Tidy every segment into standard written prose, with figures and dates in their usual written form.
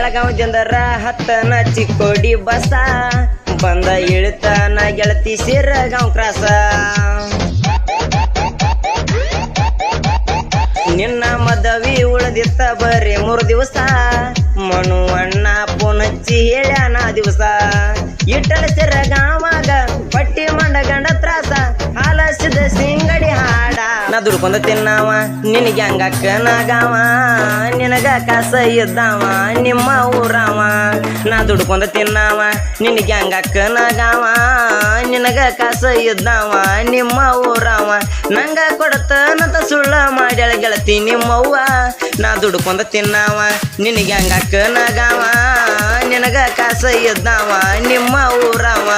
ಬೆಳಗಾವದಿಂದರ ಹತ್ತನ ಚಿಕ್ಕೋಡಿ ಬಸ ಬಂದ ಇಳಿತನ ಗೆಳತಿ ಸಿರಗಾಂವ್ ಕ್ರಾಸ ನಿನ್ನ ಮದವಿ ಉಳದಿತ್ತ ಬರೀ 3 ದಿವಸ ಮನು ಅಣ್ಣ ಪುನಚ್ಚಿ ಹೇಳ್ಯಾನ ದಿವಸ ಇಟ್ಟಲ ಸಿರಗಾಂವಾಗ ಪಟ್ಟಿ ಮಂಡ ಗಂಡ ತ್ರಾಸ ಹಾಲಸಿದ ಸಿಂಗಡಿ ಹಾಡ ನಾ ದುಡ್ಕೊಂಡ ತಿನ್ನವ ನಿನಗೆ ಹಂಗಕ್ಕನ ಗಾವ ನಿನಗ ಕಾಸ ಇದ್ದಾವ ನಿಮ್ಮ ಊರವ ನಾ ದುಡ್ಕೊಂಡ ತಿನ್ನವ ನಿನಗೆ ಹಂಗಕ್ಕನ ಗಾವ ನಿನಗ ಕಾಸ ಇದ್ದಾವ ನಿಮ್ಮ ಊರವ ನಂಗ ಕೊಡತನತ ಸುಳ್ಳ ಮಾಡ್ಯಾಳ ಗೆಳತಿ ನಿಮ್ಮವ್ವ ನಾ ದುಡ್ಕೊಂಡ ತಿನ್ನವ ನಿನಗೆ ಹಂಗಕ್ಕನ ಗಾವ ನಿನಗ ಕಾಸ ಇದ್ದಾವ ನಿಮ್ಮ ಊರವ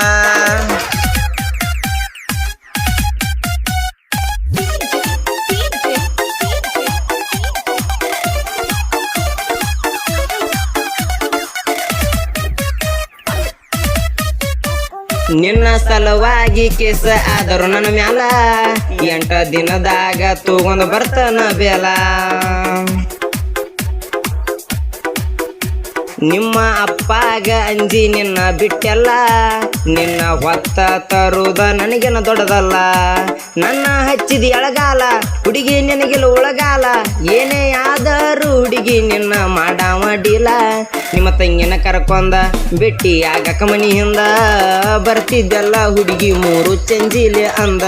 ನಿನ್ನ ಸಲುವಾಗಿ ಕೇಸ ಆದರು ನನ್ನ ಮ್ಯಾಲ 8 ದಿನದಾಗ ತಗೊಂಡ್ ಬರ್ತನ ಬೇಲ ನಿಮ್ಮ ಅಪ್ಪಾಗ ಅಂಜಿ ನಿನ್ನ ಬಿಟ್ಟೆಲ್ಲ ನಿನ್ನ ಹೊತ್ತ ತರುದ ನನಗೇನ ದೊಡ್ಡದಲ್ಲ ನನ್ನ ಹಚ್ಚಿದ ಎಳಗಾಲ ಹುಡುಗಿ ನಿನಗಿಲ್ಲ ಉಳಗಾಲ ಏನೇ ಆದರೂ ಹುಡುಗಿ ನಿನ್ನ ಮಾಡಾವಡಿಲ್ಲ ನಿಮ್ಮ ತಂಗಿನ ಕರ್ಕೊಂಡ ಬೆಟ್ಟಿ ಆಗಕ ಮನಿ ಹಿಂದ ಬರ್ತಿದ್ದೆಲ್ಲ ಹುಡುಗಿ 3 ಚಂಜಿಲೆ ಅಂದ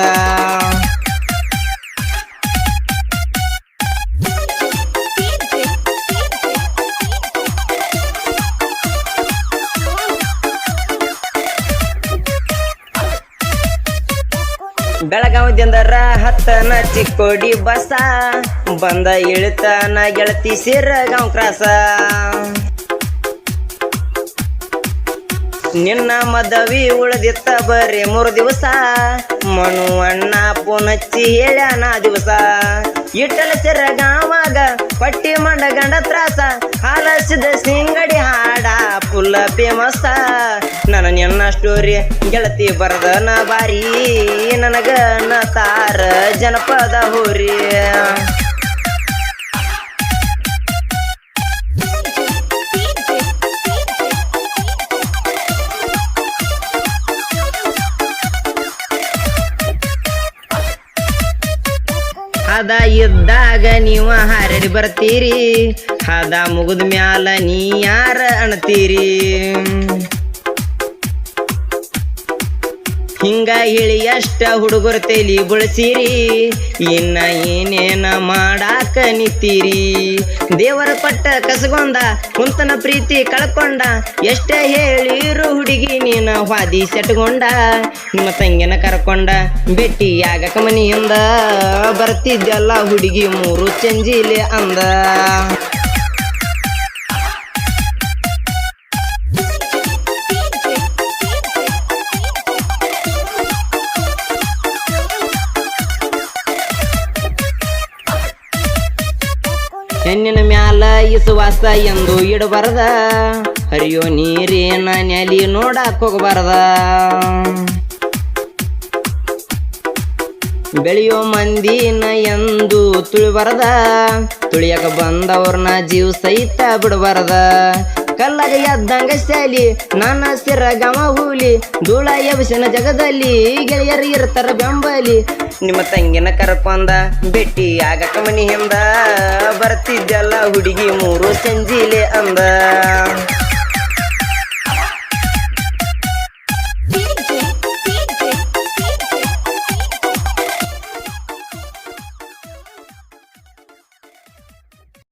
ಬೆಳಗಾವದಿಂದರ ಹತ್ತನ ಚಿಕ್ಕೋಡಿ ಬಸ ಬಂದ ಇಳಿತನ ಗೆಳತಿ ಸಿರಗಾಂವ್ ಕ್ರಾಸ ನಿನ್ನ ಮದವಿ ಉಳದಿತ್ತ ಬರೀ 3 ದಿವಸ ಮನು ಅಣ್ಣ ಪುನಚ್ಚಿ ಹೇಳ್ಯಾನ ದಿವಸ ಇಟ್ಟಲ ಸಿರಗಾಂವಾಗ ಪಟ್ಟಿ ಮಂಡ ಗಂಡ ತ್ರಾಸ ಹಾಲಸಿದ ಸಿಂಗಡಿ ಹಾಡ ಫುಲ್ಲ ಫೇಮಸ್ ನನ್ನ ನಿನ್ನ ಸ್ಟೋರಿ ಗೆಳತಿ ಬರದನ ಬಾರಿ ನನಗ ತಾರ ಜನಪದ ಹೋರಿ ಹದ ಇದ್ದಾಗ ನೀವು ಹಾರಡಿ ಬರ್ತೀರಿ ಹದ ಮುಗಿದ ಮ್ಯಾಲ ನೀ ಯಾರ ಅಣ್ತೀರಿ ಹಿಂಗ ಹೇಳಿ ಎಷ್ಟ ಹುಡುಗರ ತೇಲಿ ಬಳಸಿರಿ ಇನ್ನ ಏನೇನ ಮಾಡಾಕ ನಿಂತೀರಿ ದೇವರ ಪಟ್ಟ ಕಸಗೊಂಡ ಕುಂತನ ಪ್ರೀತಿ ಕಳ್ಕೊಂಡ ಎಷ್ಟೇ ಹೇಳಿರು ಹುಡುಗಿ ನೀನ ವಾದಿ ಸೆಟ್ಕೊಂಡ ನಿಮ್ಮ ತಂಗಿನ ಕರ್ಕೊಂಡ ಬೆಟ್ಟಿ ಆಗಕ ಮನಿಯಿಂದ ಬರ್ತಿದ್ದೆಲ್ಲ ಹುಡುಗಿ 3 ಚಂಜಿಲೆ ಅಂದ ಹೆಣ್ಣಿನ ಮ್ಯಾಲ ಇಸುವಾಸ ಎಂದು ಇಡಬಾರದ ಹರಿಯೋ ನೀರೇನ ನೆಲಿ ನೋಡಾಕ್ ಹೋಗಬಾರದ ಬೆಳೆಯೋ ಮಂದಿನ ಎಂದು ತುಳಿಬಾರದ ತುಳಿಯಕ ಬಂದವ್ರನ್ನ ಜೀವ ಸಹಿತ ಬಿಡಬಾರದ ಕಲ್ಲಾಗ ಎದ್ದಂಗ ಶಾಲಿ ನನ್ನ ಸಿರಗಾಂವ ಹೂಲಿ ಧೂಳ ಎಬಸಿನ ಜಗದಲ್ಲಿ ಗೆಳೆಯರು ಇರ್ತಾರ ಬೆಂಬಲಿ ನಿಮ್ಮ ತಂಗಿನ ಕರ್ಕೊಂಡ ಬೆಟ್ಟಿ ಆಗಕ ಮನಿ ಹಿಂದ ಬರ್ತಿದ್ದೆಲ್ಲ ಹುಡುಗಿ 3 ಚಂಜಿಲೆ ಅಂದ